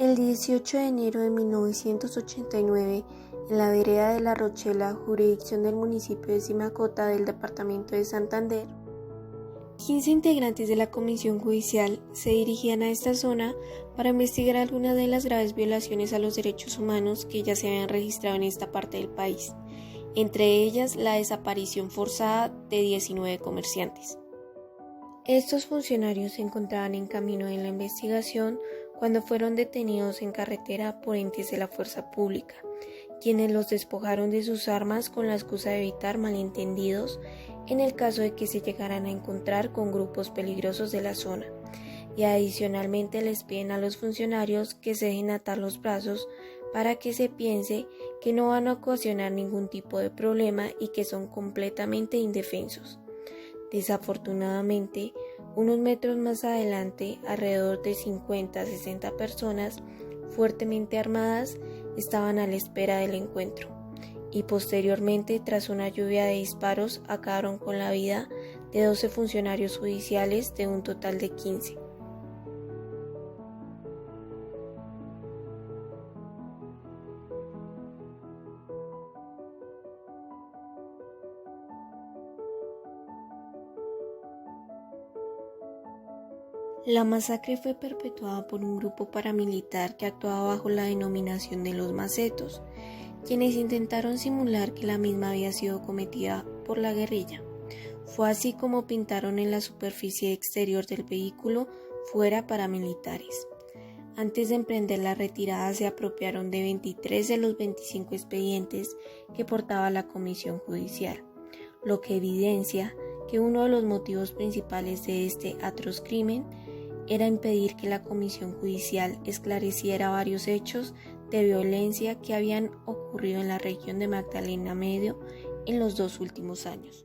El 18 de enero de 1989, en la vereda de La Rochela, jurisdicción del municipio de Simacota del departamento de Santander, 15 integrantes de la comisión judicial se dirigían a esta zona para investigar algunas de las graves violaciones a los derechos humanos que ya se habían registrado en esta parte del país, entre ellas la desaparición forzada de 19 comerciantes. Estos funcionarios se encontraban en camino en la investigación cuando fueron detenidos en carretera por entes de la fuerza pública, quienes los despojaron de sus armas con la excusa de evitar malentendidos en el caso de que se llegaran a encontrar con grupos peligrosos de la zona, y adicionalmente les piden a los funcionarios que se dejen atar los brazos para que se piense que no van a ocasionar ningún tipo de problema y que son completamente indefensos. Desafortunadamente, unos metros más adelante, alrededor de 50 a 60 personas fuertemente armadas estaban a la espera del encuentro, y posteriormente, tras una lluvia de disparos, acabaron con la vida de 12 funcionarios judiciales de un total de 15. La masacre fue perpetuada por un grupo paramilitar que actuaba bajo la denominación de los macetos, quienes intentaron simular que la misma había sido cometida por la guerrilla. Fue así como pintaron en la superficie exterior del vehículo "fuera paramilitares". Antes de emprender la retirada se apropiaron de 23 de los 25 expedientes que portaba la comisión judicial, lo que evidencia que uno de los motivos principales de este atroz crimen era impedir que la comisión judicial esclareciera varios hechos de violencia que habían ocurrido en la región de Magdalena Medio en los 2 últimos años.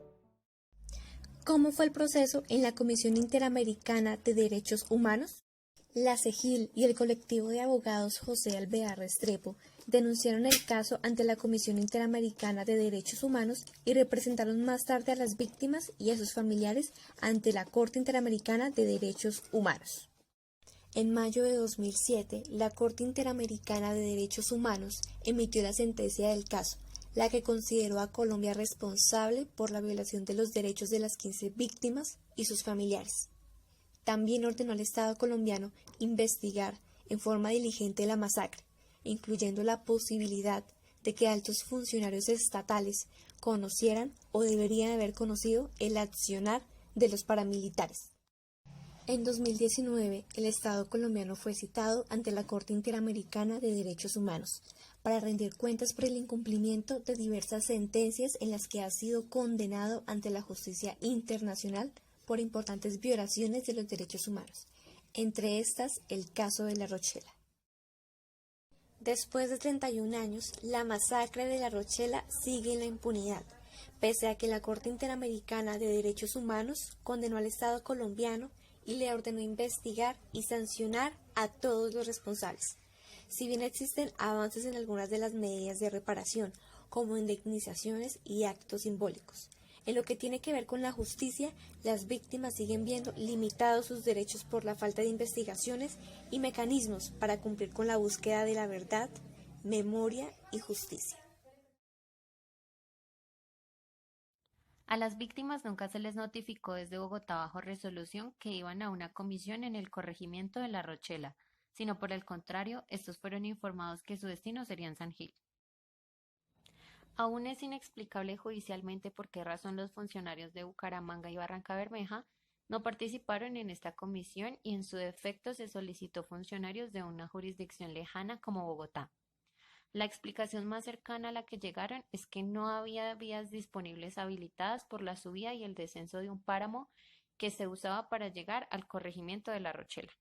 ¿Cómo fue el proceso en la Comisión Interamericana de Derechos Humanos? La CEGIL y el colectivo de abogados José Alvear Restrepo denunciaron el caso ante la Comisión Interamericana de Derechos Humanos y representaron más tarde a las víctimas y a sus familiares ante la Corte Interamericana de Derechos Humanos. En mayo de 2007, la Corte Interamericana de Derechos Humanos emitió la sentencia del caso, la que consideró a Colombia responsable por la violación de los derechos de las 15 víctimas y sus familiares. También ordenó al Estado colombiano investigar en forma diligente la masacre, incluyendo la posibilidad de que altos funcionarios estatales conocieran o deberían haber conocido el accionar de los paramilitares. En 2019, el Estado colombiano fue citado ante la Corte Interamericana de Derechos Humanos para rendir cuentas por el incumplimiento de diversas sentencias en las que ha sido condenado ante la justicia internacional por importantes violaciones de los derechos humanos, entre estas el caso de La Rochela. Después de 31 años, la masacre de La Rochela sigue en la impunidad, pese a que la Corte Interamericana de Derechos Humanos condenó al Estado colombiano y le ordenó investigar y sancionar a todos los responsables. Si bien existen avances en algunas de las medidas de reparación, como indemnizaciones y actos simbólicos, en lo que tiene que ver con la justicia, las víctimas siguen viendo limitados sus derechos por la falta de investigaciones y mecanismos para cumplir con la búsqueda de la verdad, memoria y justicia. A las víctimas nunca se les notificó desde Bogotá bajo resolución que iban a una comisión en el corregimiento de La Rochela, sino por el contrario, estos fueron informados que su destino sería en San Gil. Aún es inexplicable judicialmente por qué razón los funcionarios de Bucaramanga y Barrancabermeja no participaron en esta comisión y en su defecto se solicitó funcionarios de una jurisdicción lejana como Bogotá. La explicación más cercana a la que llegaron es que no había vías disponibles habilitadas por la subida y el descenso de un páramo que se usaba para llegar al corregimiento de La Rochela.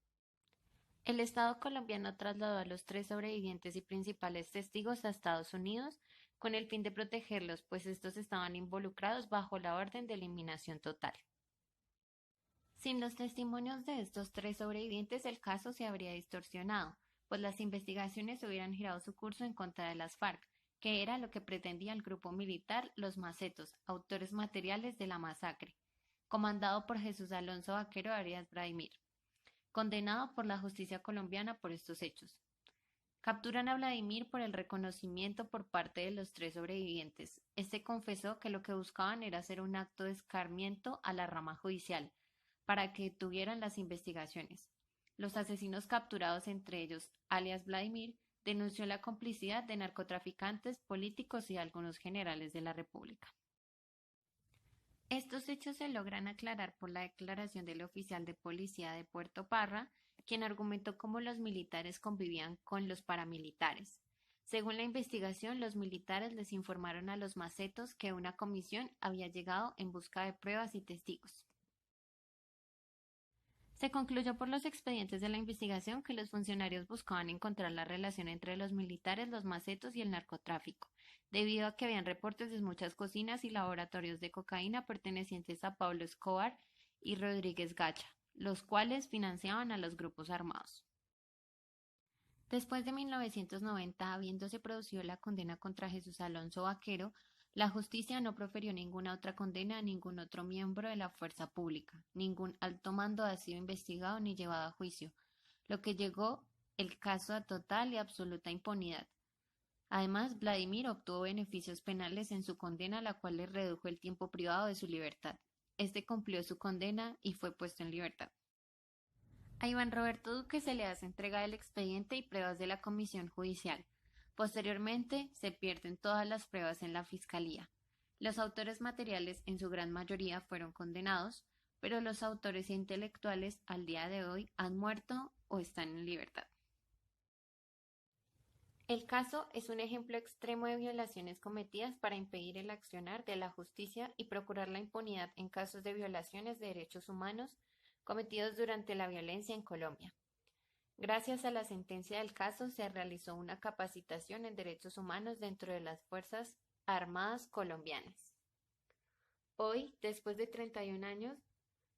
El Estado colombiano trasladó a los 3 sobrevivientes y principales testigos a Estados Unidos con el fin de protegerlos, pues estos estaban involucrados bajo la orden de eliminación total. Sin los testimonios de estos 3 sobrevivientes, el caso se habría distorsionado, pues las investigaciones hubieran girado su curso en contra de las FARC, que era lo que pretendía el grupo militar Los Macetos, autores materiales de la masacre, comandado por Jesús Alonso Vaquero Arias Braimir, condenado por la justicia colombiana por estos hechos. Capturan a Vladimir por el reconocimiento por parte de los tres sobrevivientes. Este confesó que lo que buscaban era hacer un acto de escarmiento a la rama judicial, para que tuvieran las investigaciones. Los asesinos capturados, entre ellos alias Vladimir, denunció la complicidad de narcotraficantes, políticos y algunos generales de la República. Estos hechos se logran aclarar por la declaración del oficial de policía de Puerto Parra, quien argumentó cómo los militares convivían con los paramilitares. Según la investigación, los militares les informaron a los macetos que una comisión había llegado en busca de pruebas y testigos. Se concluyó por los expedientes de la investigación que los funcionarios buscaban encontrar la relación entre los militares, los macetos y el narcotráfico, debido a que habían reportes de muchas cocinas y laboratorios de cocaína pertenecientes a Pablo Escobar y Rodríguez Gacha, los cuales financiaban a los grupos armados. Después de 1990, habiéndose producido la condena contra Jesús Alonso Vaquero, la justicia no profirió ninguna otra condena a ningún otro miembro de la fuerza pública. Ningún alto mando ha sido investigado ni llevado a juicio, lo que llegó el caso a total y absoluta impunidad. Además, Vladimir obtuvo beneficios penales en su condena, la cual le redujo el tiempo privado de su libertad. Este cumplió su condena y fue puesto en libertad. A Iván Roberto Duque se le hace entrega del expediente y pruebas de la comisión judicial. Posteriormente, se pierden todas las pruebas en la Fiscalía. Los autores materiales en su gran mayoría fueron condenados, pero los autores intelectuales al día de hoy han muerto o están en libertad. El caso es un ejemplo extremo de violaciones cometidas para impedir el accionar de la justicia y procurar la impunidad en casos de violaciones de derechos humanos cometidos durante la violencia en Colombia. Gracias a la sentencia del caso se realizó una capacitación en derechos humanos dentro de las Fuerzas Armadas colombianas. Hoy, después de 31 años,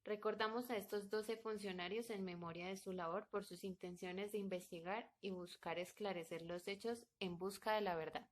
recordamos a estos 12 funcionarios en memoria de su labor por sus intenciones de investigar y buscar esclarecer los hechos en busca de la verdad.